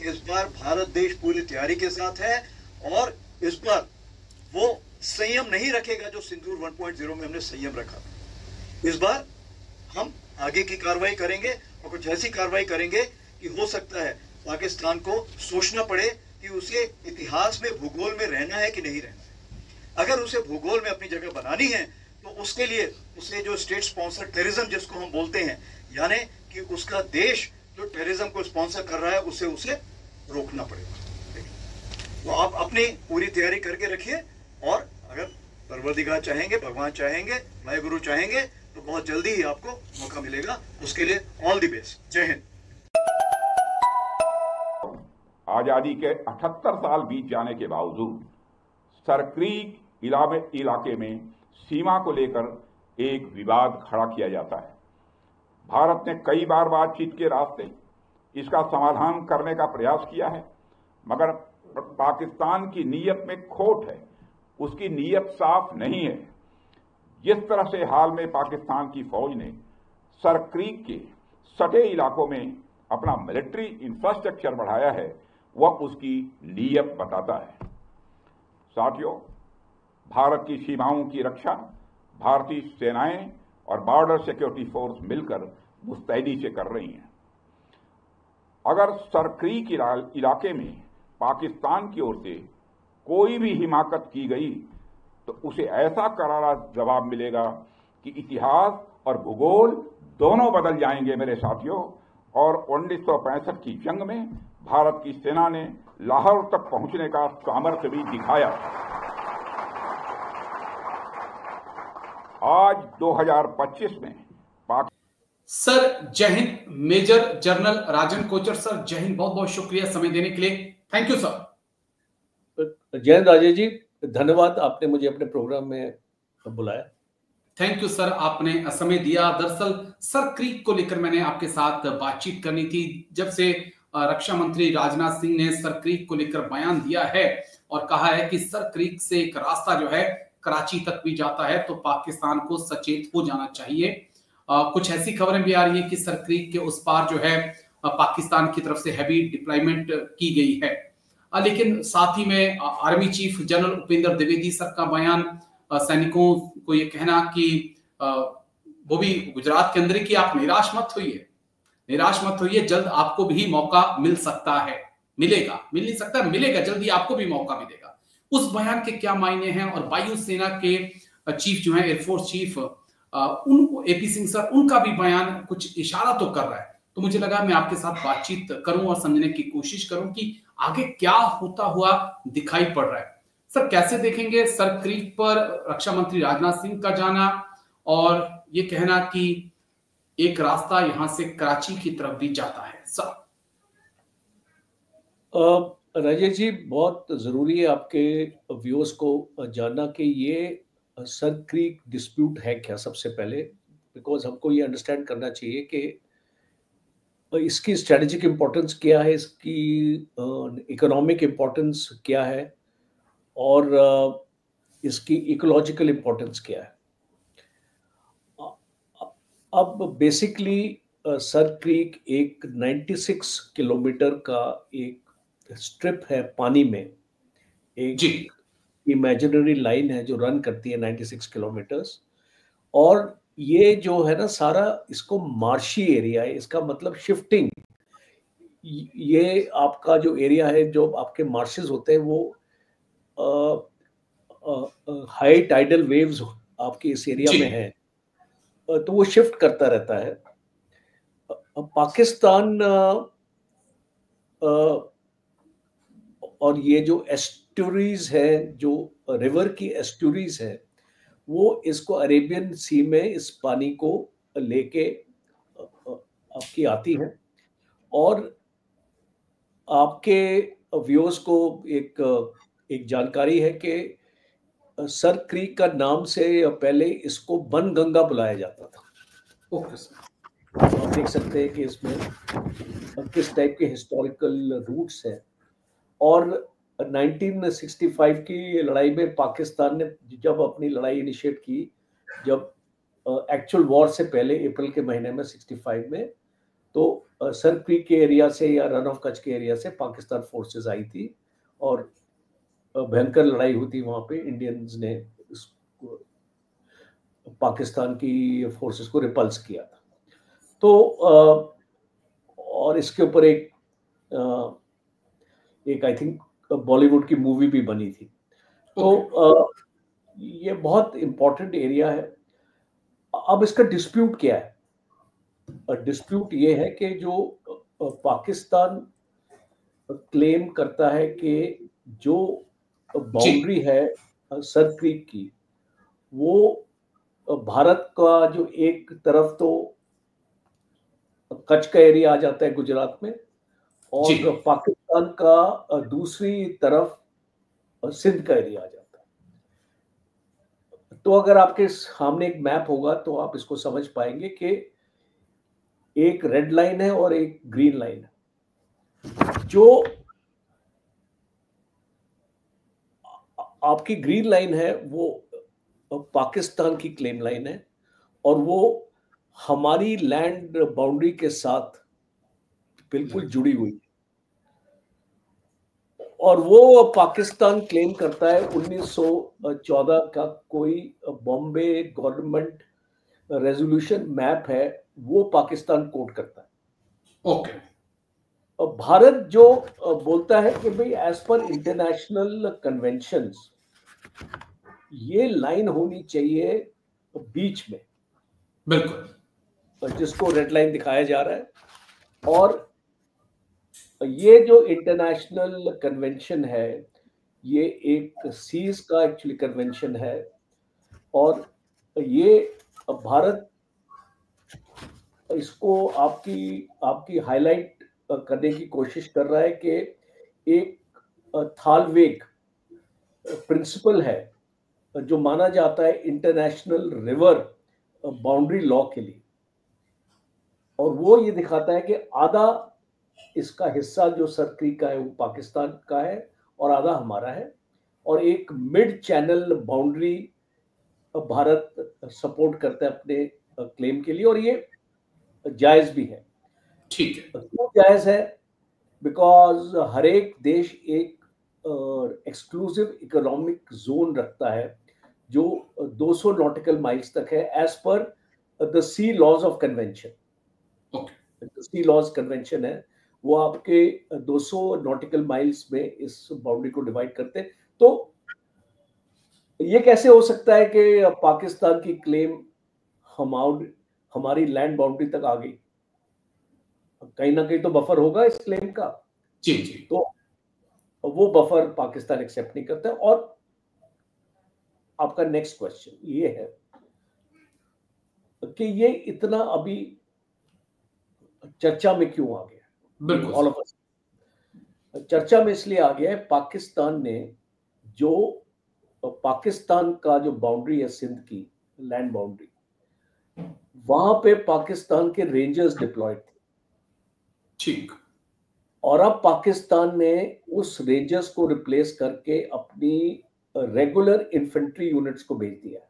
इस बार भारत देश पूरी तैयारी के साथ है और इस बार वो संयम नहीं रखेगा जो सिंदूर 1.0 में हमने संयम रखा। इस बार हम आगे की कार्रवाई करेंगे और कुछ ऐसी कार्रवाई करेंगे कि हो सकता है पाकिस्तान को सोचना पड़े कि उसे इतिहास में, भूगोल में रहना है कि नहीं रहना है। अगर उसे भूगोल में अपनी जगह बनानी है तो उसके लिए उसे जो स्टेट स्पॉन्सर टेररिज्म जिसको हम बोलते हैं, यानी कि उसका देश जो टेररिज्म को स्पॉन्सर कर रहा है उसे रोकना पड़ेगा। तो आप अपनी पूरी तैयारी करके रखिए और अगर परवरदिगार चाहेंगे, भगवान चाहेंगे, वाहेगुरु चाहेंगे तो बहुत जल्दी ही आपको मौका मिलेगा। उसके लिए ऑल द बेस्ट। जय हिंद। आजादी के 78 साल बीत जाने के बावजूद सरक्रीक इलाके में सीमा को लेकर एक विवाद खड़ा किया जाता है। भारत ने कई बार बातचीत के रास्ते इसका समाधान करने का प्रयास किया है, मगर पाकिस्तान की नीयत में खोट है, उसकी नीयत साफ नहीं है। जिस तरह से हाल में पाकिस्तान की फौज ने सरक्रीक के सटे इलाकों में अपना मिलिट्री इंफ्रास्ट्रक्चर बढ़ाया है, वह उसकी नीयत बताता है। साथियों, भारत की सीमाओं की रक्षा भारतीय सेनाएं और बॉर्डर सिक्योरिटी फोर्स मिलकर मुस्तैदी से कर रही हैं। अगर सरक्रीक इलाके में पाकिस्तान की ओर से कोई भी हिमाकत की गई तो उसे ऐसा करारा जवाब मिलेगा कि इतिहास और भूगोल दोनों बदल जाएंगे मेरे साथियों। और 1965 की जंग में भारत की सेना ने लाहौर तक पहुंचने का सामर्थ्य भी दिखाया। आज 2025 में सर जय हिंद। मेजर जनरल राजन कोचर सर, जय हिंद। बहुत बहुत शुक्रिया समय देने के लिए। Thank you sir. जय हिंद राजेश जी, धन्यवाद, आपने मुझे अपने प्रोग्राम में बुलाया। थैंक यू सर, आपने समय दिया। दरअसल सरक्रीक को लेकर मैंने आपके साथ बातचीत करनी थी। जब से रक्षा मंत्री राजनाथ सिंह ने सरक्रीक को लेकर बयान दिया है और कहा है कि सरक्रीक से एक रास्ता जो है कराची तक भी जाता है, तो पाकिस्तान को सचेत हो जाना चाहिए। कुछ ऐसी खबरें भी आ रही है कि सरक्रीक के उस पार जो है पाकिस्तान की तरफ से हैवी डिप्लॉयमेंट की गई है। लेकिन साथ ही में army chief general Upendra Dwivedi sir का बयान, सैनिकों को ये कहना कि वो भी गुजरात के अंदर कि आप निराश मत होइए, जल्द आपको भी मौका मिल सकता है। मिलेगा, मिल नहीं सकता, मिलेगा, जल्दी आपको भी मौका मिलेगा। उस बयान के क्या मायने हैं? और वायुसेना के चीफ जो है, air force chief AP Singh sir, उनका भी बयान कुछ इशारा तो कर रहा है। तो मुझे लगा मैं आपके साथ बातचीत करूं और समझने की कोशिश करूं कि आगे क्या होता हुआ दिखाई पड़ रहा है। सर कैसे देखेंगे सरक्रीक पर रक्षा मंत्री राजनाथ सिंह का जाना और ये कहना कि एक रास्ता यहां से कराची की तरफ भी जाता है? सर राजेश जी, बहुत जरूरी है आपके व्यूअर्स को जानना कि ये सरक्रीक डिस्प्यूट है क्या, सबसे पहले। बिकॉज हमको ये अंडरस्टैंड करना चाहिए कि इसकी स्ट्रेटेजिक इम्पोर्टेंस क्या है, इसकी इकोनॉमिक इम्पोर्टेंस क्या है और इसकी इकोलॉजिकल इम्पोर्टेंस क्या है। अब बेसिकली सरक्रीक एक 96 किलोमीटर का एक स्ट्रिप है पानी में, एक इमेजिनरी लाइन है जो रन करती है 96 किलोमीटर्स। और ये जो है ना सारा, इसको मार्शी एरिया है, इसका मतलब शिफ्टिंग। ये आपका जो एरिया है, जो आपके मार्शेस होते हैं, वो हाई टाइडल वेव्स आपके इस एरिया में है, तो वो शिफ्ट करता रहता है। पाकिस्तान और ये जो एस्टुरीज है, जो रिवर की एस्टुरीज है, वो इसको अरेबियन सी में इस पानी को लेके आपकी आती है। और आपके व्यूअर्स को एक जानकारी है कि सरक्रीक का नाम से पहले इसको बनगंगा बुलाया जाता था। ओके सर, आप देख सकते हैं कि इसमें किस टाइप के हिस्टोरिकल रूट्स हैं। और 1965 की लड़ाई में पाकिस्तान ने जब अपनी लड़ाई इनिशिएट की, जब एक्चुअल वॉर से पहले अप्रैल के महीने में 65 में, तो सर क्रीक के एरिया से या रन ऑफ कच्छ के एरिया से पाकिस्तान फोर्सेस आई थी और भयंकर लड़ाई हुई थी वहां पे। इंडियंस ने पाकिस्तान की फोर्सेस को रिपल्स किया था। तो और इसके ऊपर एक आई थिंक बॉलीवुड की मूवी भी बनी थी। तो ये बहुत इंपॉर्टेंट एरिया है। अब इसका डिस्प्यूट क्या है? डिस्प्यूट ये है कि जो पाकिस्तान क्लेम करता है कि जो बाउंड्री है सर क्रीक की, वो भारत का जो एक तरफ तो कच्छ का एरिया आ जाता है गुजरात में, और पाकिस्तान का दूसरी तरफ सिंध का एरिया आ जाता है। तो अगर आपके सामने एक मैप होगा तो आप इसको समझ पाएंगे कि एक रेड लाइन है और एक ग्रीन लाइन है। जो आपकी ग्रीन लाइन है वो पाकिस्तान की क्लेम लाइन है, और वो हमारी लैंड बाउंड्री के साथ बिल्कुल जुड़ी हुई है। और वो पाकिस्तान क्लेम करता है 1914 का कोई बॉम्बे गवर्नमेंट रेजोल्यूशन मैप है, वो पाकिस्तान कोट करता है। ओके। भारत जो बोलता है कि भाई एज पर इंटरनेशनल कन्वेंशंस ये लाइन होनी चाहिए बीच में, बिल्कुल, जिसको रेड लाइन दिखाया जा रहा है। और ये जो इंटरनेशनल कन्वेंशन है ये एक सीज का एक्चुअली कन्वेंशन है, और ये भारत इसको आपकी हाईलाइट करने की कोशिश कर रहा है कि एक थालवेग प्रिंसिपल है जो माना जाता है इंटरनेशनल रिवर बाउंड्री लॉ के लिए, और वो ये दिखाता है कि आधा इसका हिस्सा जो सर क्रीक का है वो पाकिस्तान का है और आधा हमारा है, और एक mid channel boundary Bharat support करता है अपने क्लेम के लिए, और ये जायज भी है। ठीक है। क्यों जायज है? बिकॉज हर एक देश एक एक्सक्लूसिव इकोनॉमिक जोन रखता है जो 200 नॉटिकल माइल्स तक है as per the sea laws of convention. Sea laws convention है वो आपके 200 नॉटिकल माइल्स में इस बाउंड्री को डिवाइड करते हैं। तो ये कैसे हो सकता है कि पाकिस्तान की क्लेम हमारी लैंड बाउंड्री तक आ गई? कहीं ना कहीं तो बफर होगा इस क्लेम का। जी जी। तो वो बफर पाकिस्तान एक्सेप्ट नहीं करता। और आपका नेक्स्ट क्वेश्चन ये है कि ये इतना अभी चर्चा में क्यों आ गया? बिल्कुल, ऑल ऑफ अस चर्चा में इसलिए आ गया है, पाकिस्तान ने जो पाकिस्तान का जो बाउंड्री है सिंध की लैंड बाउंड्री, वहां पे पाकिस्तान के रेंजर्स डिप्लॉयड थे। ठीक। और अब पाकिस्तान ने उस रेंजर्स को रिप्लेस करके अपनी रेगुलर इन्फेंट्री यूनिट्स को भेज दिया है।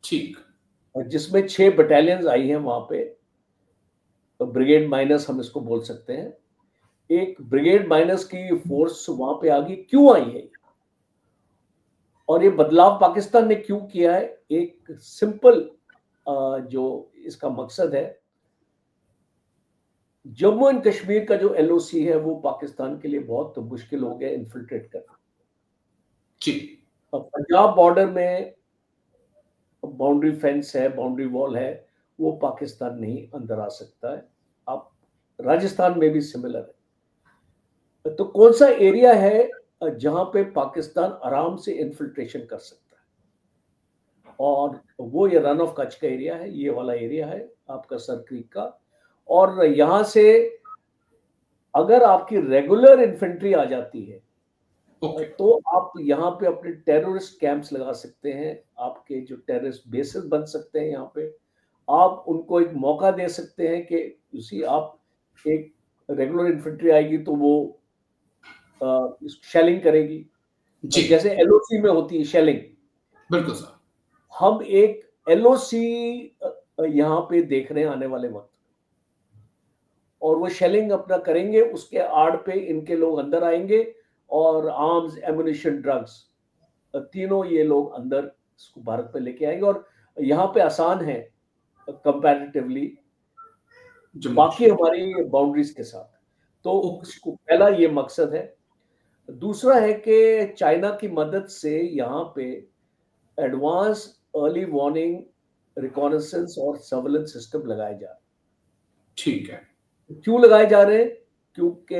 ठीक। और जिसमें 6 बटालियंस आई हैं वहां पे, ब्रिगेड माइनस हम इसको बोल सकते हैं। एक ब्रिगेड माइनस की फोर्स वहां पे आ गई। क्यों आई है और ये बदलाव पाकिस्तान ने क्यों किया है? एक सिंपल जो इसका मकसद है, जम्मू एंड कश्मीर का जो एलओसी है वो पाकिस्तान के लिए बहुत मुश्किल हो गया इन्फिल्ट्रेट करना। पंजाब बॉर्डर में बाउंड्री फेंस है, बाउंड्री वॉल है, वो पाकिस्तान नहीं अंदर आ सकता है। अब राजस्थान में भी सिमिलर है। तो कौन सा एरिया है जहां पे पाकिस्तान आराम से इन्फिल्ट्रेशन कर सकता है? और वो ये रन ऑफ कच्छ का एरिया है, ये वाला एरिया है आपका सर क्रीक का। और यहां से अगर आपकी रेगुलर इन्फेंट्री आ जाती है तो आप यहाँ पे अपने टेररिस्ट कैंप्स लगा सकते हैं, आपके जो टेररिस्ट बेसेस बन सकते हैं यहाँ पे। आप उनको एक मौका दे सकते हैं कि उसी आप एक रेगुलर इन्फेंट्री आएगी तो वो शेलिंग करेगी, जैसे एलओसी में होती है शेलिंग। बिल्कुल सर। हम एक एलओसी यहाँ पे देख रहे हैं आने वाले वक्त, और वो शेलिंग अपना करेंगे, उसके आड़ पे इनके लोग अंदर आएंगे और आर्म्स, एमुनिशन, ड्रग्स, तीनों ये लोग अंदर इसको भारत पे लेके आएंगे। और यहाँ पे आसान है कंपैरेटिवली बाकी हमारी बाउंड्रीज के साथ। तो इसको पहला ये मकसद है। दूसरा है कि चाइना की मदद से यहाँ पे एडवांस अर्ली वार्निंग, रिकॉनेसेंस और सर्वेलेंस सिस्टम लगाए जा रहे हैं। ठीक है। क्यों लगाए जा रहे हैं? क्योंकि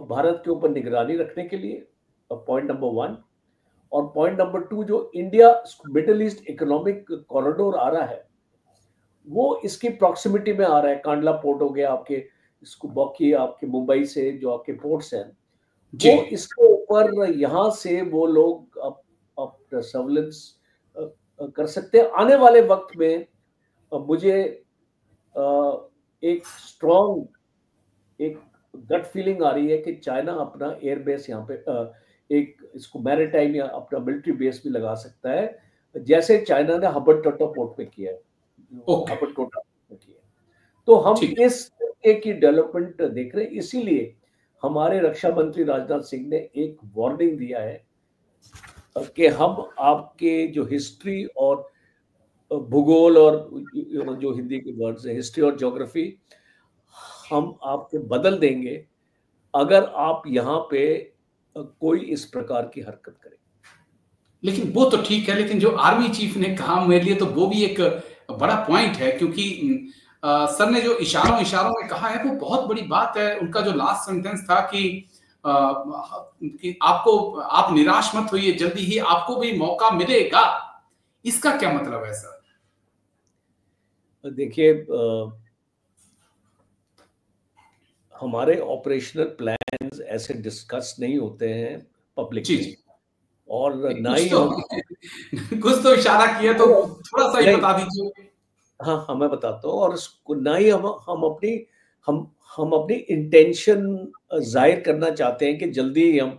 भारत के ऊपर निगरानी रखने के लिए, पॉइंट नंबर 1। और पॉइंट नंबर 2, जो India Middle East economic corridor आ रहा है वो इसकी प्रॉक्सिमिटी में आ रहा है। कांडला पोर्ट हो गया आपके, इसको बॉकी आपके मुंबई से जो आपके पोर्ट्स हैं, वो इसके ऊपर यहाँ से वो लोग अब सर्वेलेंस कर सकते हैं। आने वाले वक्त में मुझे एक स्ट्रॉन्ग एक गट फीलिंग आ रही है कि चाइना अपना एयरबेस यहाँ पे एक इसको मैरिटाइम या अपना मिलिट्री बेस भी लगा सकता है, जैसे चाइना ने हबन-टोटा पोर्ट पे किया है। हबन-टोटा पे किया है। तो हम इस तरीके की डेवलपमेंट देख रहे हैं। इसीलिए हमारे रक्षा मंत्री राजनाथ सिंह ने एक वार्निंग दिया है कि हम आपके जो हिस्ट्री और भूगोल और जो हिंदी के वर्ड्स है, हिस्ट्री और ज्योग्राफी, हम आपको बदल देंगे अगर आप यहाँ पे कोई इस प्रकार की हरकत करे। लेकिन वो तो ठीक है, लेकिन जो आर्मी चीफ ने कहा मेरे लिए तो वो भी एक बड़ा पॉइंट है, क्योंकि सर ने जो इशारों में कहा है वो बहुत बड़ी बात है। उनका जो लास्ट सेंटेंस था कि आप निराश मत होइए, जल्दी ही आपको भी मौका मिलेगा। इसका क्या मतलब है सर? देखिए, हमारे ऑपरेशनल प्लान्स ऐसे डिस्कस नहीं होते हैं पब्लिक में, और ना ही कुछ तो इशारा किया, तो थोड़ा सा ही बता दीजिए। हाँ, मैं बताता हूँ। और उसको ना ही हम अपनी इंटेंशन जाहिर करना चाहते हैं कि जल्दी ही हम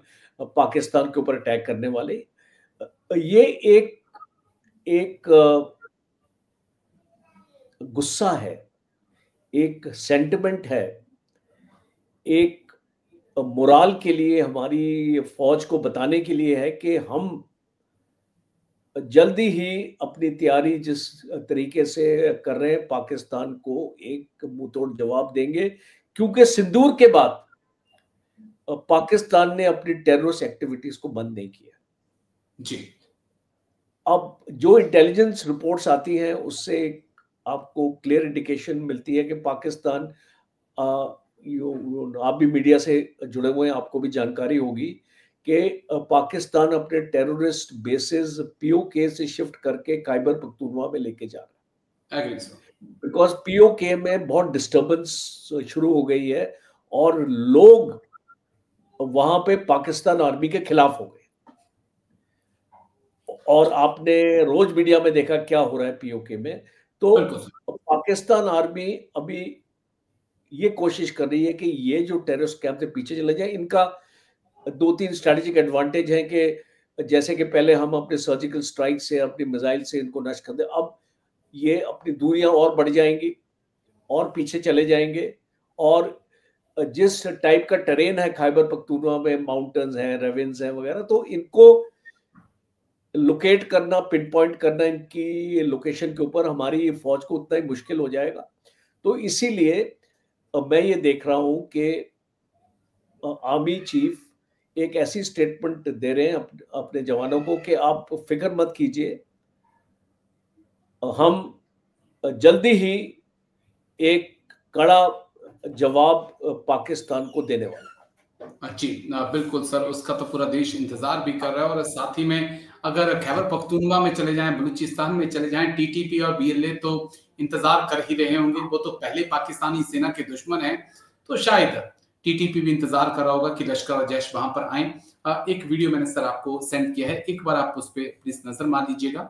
पाकिस्तान के ऊपर अटैक करने वाले। ये एक गुस्सा है, एक सेंटिमेंट है, एक मोराल के लिए हमारी फौज को बताने के लिए है कि हम जल्दी ही अपनी तैयारी जिस तरीके से कर रहे हैं, पाकिस्तान को एक मुंहतोड़ जवाब देंगे। क्योंकि सिंदूर के बाद पाकिस्तान ने अपनी टेररिस्ट एक्टिविटीज को बंद नहीं किया जी। अब जो इंटेलिजेंस रिपोर्ट्स आती हैं उससे आपको क्लियर इंडिकेशन मिलती है कि पाकिस्तान, आप भी मीडिया से जुड़े हुए हैं, आपको भी जानकारी होगी कि पाकिस्तान अपने टेररिस्ट बेसिस पीओके से शिफ्ट करके खैबर पख्तूनख्वा में लेके जा रहा है। बिकॉज पीओके में बहुत डिस्टर्बेंस शुरू हो गई है और लोग वहां पे पाकिस्तान आर्मी के खिलाफ हो गए। और आपने रोज मीडिया में देखा क्या हो रहा है पीओके में। तो पाकिस्तान आर्मी अभी ये कोशिश कर रही है कि ये जो टेररिस्ट कैंप से पीछे चले जाए। इनका 2-3 स्ट्रेटेजिक एडवांटेज है कि जैसे कि पहले हम अपने सर्जिकल स्ट्राइक से, अपनी मिसाइल से इनको नष्ट कर दे, अब ये अपनी दूरियां और बढ़ जाएंगी और पीछे चले जाएंगे। और जिस टाइप का टेरेन है खैबर पख्तूनख्वा में, माउंटेन्स हैं, रेवेंस हैं वगैरह, तो इनको लोकेट करना, पिन पॉइंट करना इनकी लोकेशन के ऊपर हमारी फौज को उतना ही मुश्किल हो जाएगा। तो इसीलिए मैं ये देख रहा हूं कि आर्मी चीफ एक ऐसी स्टेटमेंट दे रहे हैं अपने जवानों को कि आप फिक्र मत कीजिए, हम जल्दी ही एक कड़ा जवाब पाकिस्तान को देने वाले। जी बिल्कुल सर, उसका तो पूरा देश इंतजार भी कर रहा है। और साथ ही में अगर खैबर पख्तूनख्वा में चले जाएं, बलूचिस्तान में चले जाएं, टीटीपी और बीएलए तो इंतजार कर ही रहे होंगे। वो तो पहले पाकिस्तानी सेना के दुश्मन हैं, तो शायद टीटीपी भी इंतजार कर रहा होगा कि लश्कर और जैश वहां पर आए। एक वीडियो मैंने सर आपको सेंड किया है, एक बार आप उस पर प्लीज नजर मार लीजिएगा।